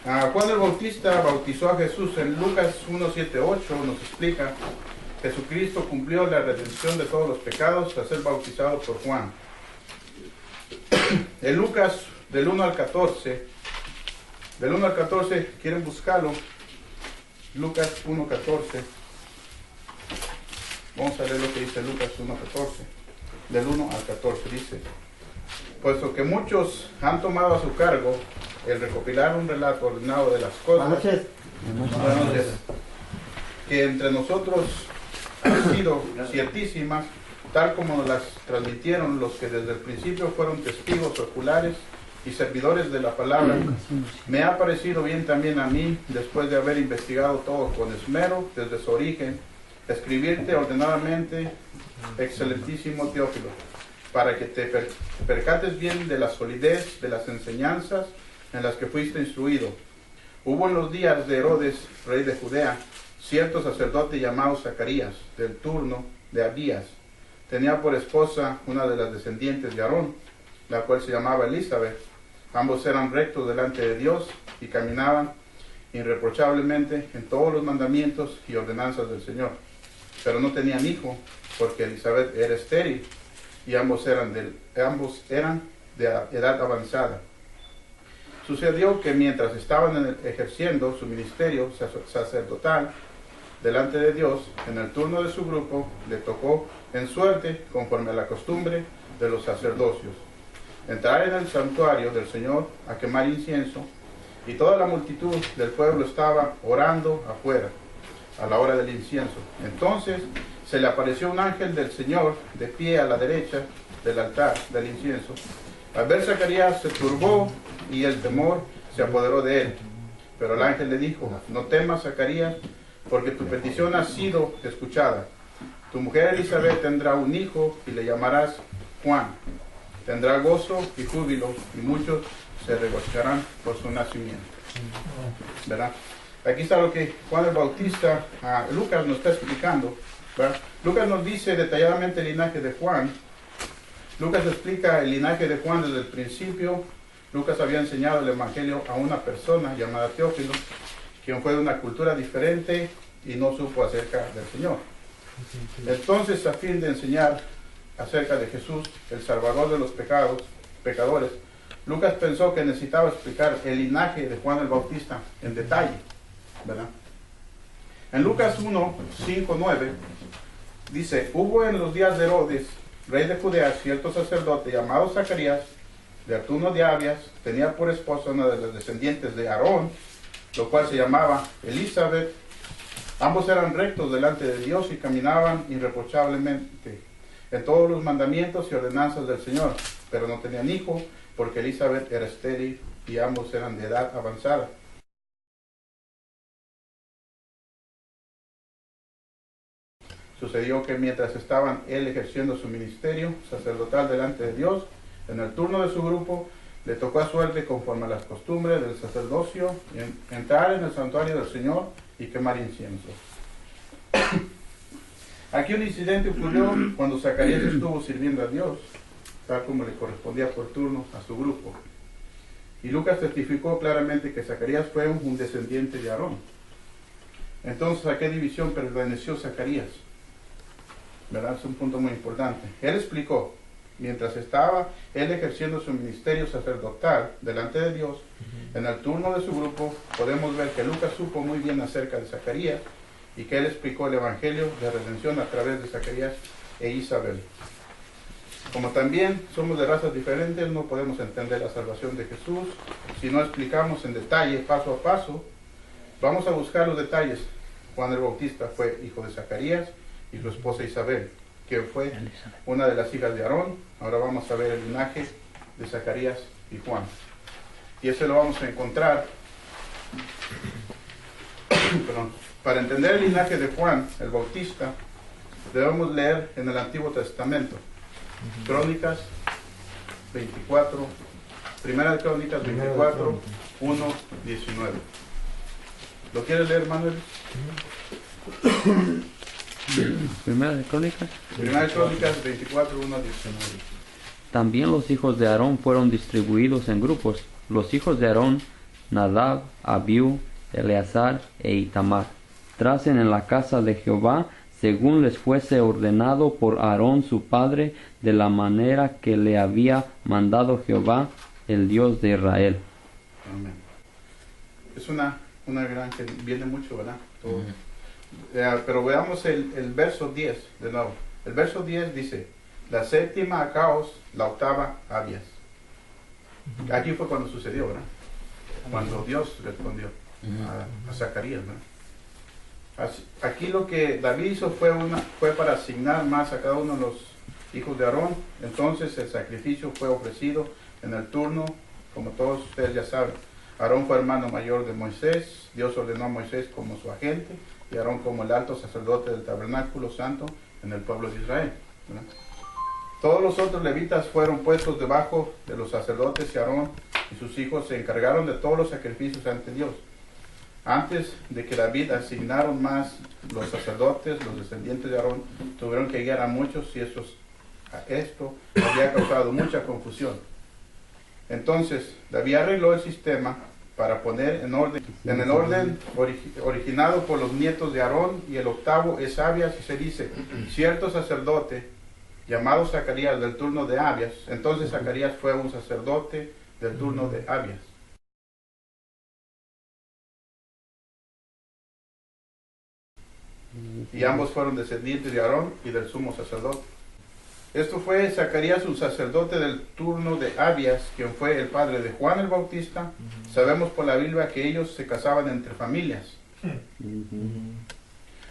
Juan el Bautista bautizó a Jesús. En Lucas 1:7-8 nos explica: Jesucristo cumplió la redención de todos los pecados al ser bautizado por Juan. En Lucas del 1 al 14, ¿quieren buscarlo? Lucas 1:14. Vamos a leer lo que dice Lucas 1:14. Del 1 al 14 dice: puesto que muchos han tomado a su cargo el recopilar un relato ordenado de las cosas que entre nosotros han sido ciertísimas, tal como nos las transmitieron los que desde el principio fueron testigos oculares y servidores de la palabra, me ha parecido bien también a mí, después de haber investigado todo con esmero desde su origen, escribirte ordenadamente, excelentísimo Teófilo, para que te percates bien de la solidez de las enseñanzas en las que fuiste instruido. Hubo en los días de Herodes, rey de Judea, cierto sacerdote llamado Zacarías, del turno de Abías. Tenía por esposa una de las descendientes de Aarón, la cual se llamaba Elizabeth. Ambos eran rectos delante de Dios y caminaban irreprochablemente en todos los mandamientos y ordenanzas del Señor. Pero no tenían hijo, porque Elizabeth era estéril, y ambos eran de edad avanzada. Sucedió que mientras estaban ejerciendo su ministerio sacerdotal delante de Dios, en el turno de su grupo le tocó en suerte, conforme a la costumbre de los sacerdocios, entrar en el santuario del Señor a quemar incienso, y toda la multitud del pueblo estaba orando afuera a la hora del incienso. Entonces se le apareció un ángel del Señor de pie a la derecha del altar del incienso. Al ver Zacarías se turbó y el temor se apoderó de él. Pero el ángel le dijo: no temas, Zacarías, porque tu petición ha sido escuchada. Tu mujer Elizabeth tendrá un hijo y le llamarás Juan. Tendrá gozo y júbilo, y muchos se regocijarán por su nacimiento. ¿Verdad? Aquí está lo que Juan el Bautista, Lucas nos está explicando, ¿verdad? Lucas nos dice detalladamente el linaje de Juan. Lucas explica el linaje de Juan desde el principio. Lucas había enseñado el Evangelio a una persona llamada Teófilo, quien fue de una cultura diferente y no supo acerca del Señor. Entonces, a fin de enseñar acerca de Jesús, el Salvador de los pecadores, Lucas pensó que necesitaba explicar el linaje de Juan el Bautista en detalle, ¿verdad? En Lucas 1:5-9 dice: hubo en los días de Herodes, rey de Judea, cierto sacerdote llamado Zacarías, del turno de Abías, tenía por esposa una de las descendientes de Aarón, lo cual se llamaba Elizabeth. Ambos eran rectos delante de Dios y caminaban irreprochablemente en todos los mandamientos y ordenanzas del Señor, pero no tenían hijo, porque Elizabeth era estéril y ambos eran de edad avanzada. Sucedió que mientras estaban él ejerciendo su ministerio sacerdotal delante de Dios, en el turno de su grupo, le tocó a suerte, conforme a las costumbres del sacerdocio, entrar en el santuario del Señor y quemar incienso. Aquí un incidente ocurrió cuando Zacarías estuvo sirviendo a Dios, tal como le correspondía por turno a su grupo. Y Lucas testificó claramente que Zacarías fue un descendiente de Aarón. Entonces, ¿a qué división perteneció Zacarías? ¿Verdad? Es un punto muy importante. Él explicó: mientras estaba él ejerciendo su ministerio sacerdotal delante de Dios, en el turno de su grupo, podemos ver que Lucas supo muy bien acerca de Zacarías y que él explicó el evangelio de redención a través de Zacarías e Isabel. Como también somos de razas diferentes, no podemos entender la salvación de Jesús si no explicamos en detalle, paso a paso. Vamos a buscar los detalles. Juan el Bautista fue hijo de Zacarías y su esposa Isabel, que fue una de las hijas de Aarón. Ahora vamos a ver el linaje de Zacarías y Juan. Y ese lo vamos a encontrar. Para entender el linaje de Juan el Bautista, debemos leer en el Antiguo Testamento. Crónicas 24, Primera de Crónicas 24, 1, 19. ¿Lo quieres leer, Manuel? Primera de Crónicas. Primera de Crónicas 24, 1 a 19. También los hijos de Aarón fueron distribuidos en grupos. Los hijos de Aarón Nadab, Abiú, Eleazar e Itamar. Tracen en la casa de Jehová, según les fuese ordenado por Aarón su padre, de la manera que le había mandado Jehová, el Dios de Israel. Amén. Es una gran que viene mucho, ¿verdad? Todo. Pero veamos el verso 10 de nuevo. El verso 10 dice, la séptima a Caos, la octava a Abias. Aquí fue cuando sucedió, ¿verdad? Cuando Dios respondió a Zacarías, ¿verdad? Aquí lo que David hizo fue para asignar más a cada uno de los hijos de Aarón. Entonces el sacrificio fue ofrecido en el turno, como todos ustedes ya saben. Aarón fue hermano mayor de Moisés. Dios ordenó a Moisés como su agente y Aarón como el alto sacerdote del tabernáculo santo en el pueblo de Israel, ¿verdad? Todos los otros levitas fueron puestos debajo de los sacerdotes y Aarón y sus hijos se encargaron de todos los sacrificios ante Dios. Antes de que David asignaron más los sacerdotes, los descendientes de Aarón tuvieron que guiar a muchos y esto había causado mucha confusión. Entonces David arregló el sistema para poner en el orden originado por los nietos de Aarón, y el octavo es Abias, y se dice, cierto sacerdote llamado Zacarías del turno de Abias. Entonces Zacarías fue un sacerdote del turno de Abias. Y ambos fueron descendientes de Aarón y del sumo sacerdote. Esto fue Zacarías, un sacerdote del turno de Abias, quien fue el padre de Juan el Bautista. Sabemos por la Biblia que ellos se casaban entre familias.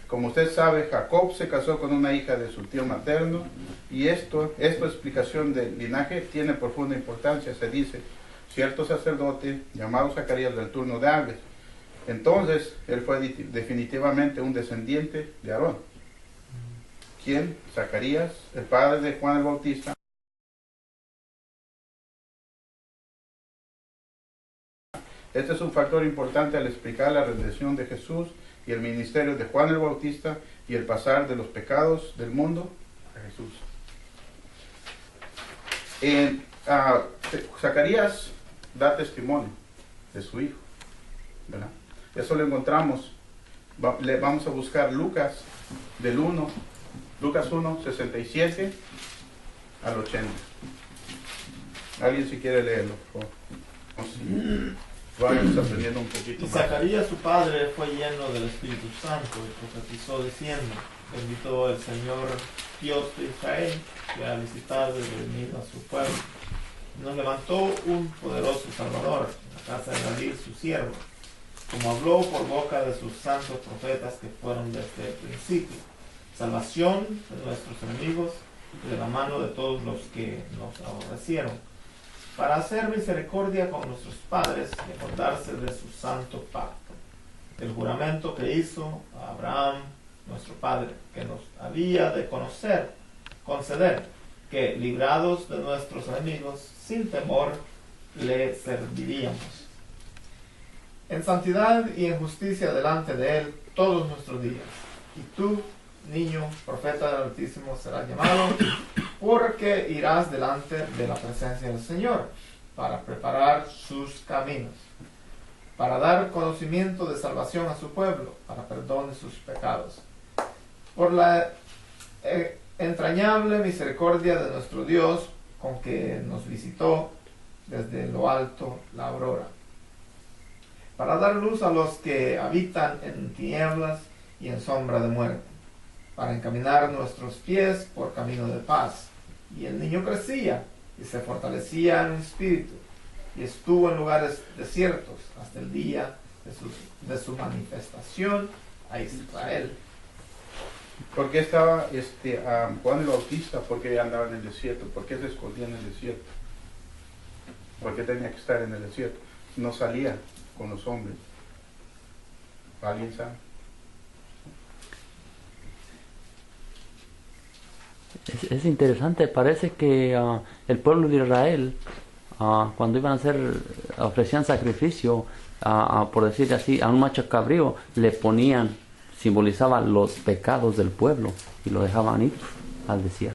Como usted sabe, Jacob se casó con una hija de su tío materno, y esta explicación del linaje tiene profunda importancia. Se dice, cierto sacerdote llamado Zacarías del turno de Abias. Entonces, él fue definitivamente un descendiente de Aarón. ¿Quién? Zacarías, el padre de Juan el Bautista. Este es un factor importante al explicar la redención de Jesús y el ministerio de Juan el Bautista y el pasar de los pecados del mundo a Jesús. Zacarías da testimonio de su hijo, ¿verdad? Eso lo encontramos. Vamos a buscar Lucas 1, 67 al 80. ¿Alguien si quiere leerlo, por favor? Vamos aprendiendo un poquito más. Y Zacarías su padre fue lleno del Espíritu Santo y profetizó diciendo, bendito el Señor Dios de Israel, que ha visitado y redimido a su pueblo. Nos levantó un poderoso Salvador en la casa de David su siervo, como habló por boca de sus santos profetas que fueron desde el principio, salvación de nuestros enemigos y de la mano de todos los que nos aborrecieron, para hacer misericordia con nuestros padres y acordarse de su santo pacto, del juramento que hizo a Abraham, nuestro padre, que nos había de conceder, que librados de nuestros enemigos, sin temor, le serviríamos en santidad y en justicia delante de él todos nuestros días. Y tú, niño, profeta del Altísimo, serás llamado, porque irás delante de la presencia del Señor, para preparar sus caminos, para dar conocimiento de salvación a su pueblo, para perdón de sus pecados, por la entrañable misericordia de nuestro Dios, con que nos visitó desde lo alto la aurora, para dar luz a los que habitan en tinieblas y en sombra de muerte, para encaminar nuestros pies por camino de paz. Y el niño crecía y se fortalecía en espíritu, y estuvo en lugares desiertos hasta el día de su manifestación a Israel. ¿Por qué estaba Juan el Bautista? ¿Por qué andaba en el desierto? ¿Por qué se escondía en el desierto? ¿Por qué tenía que estar en el desierto? No salía con los hombres. ¿Alguien sabe? Es interesante, parece que el pueblo de Israel, cuando iban a ofrecían sacrificio, por decir así, a un macho cabrío, le ponían, simbolizaba los pecados del pueblo y lo dejaban ir al desierto.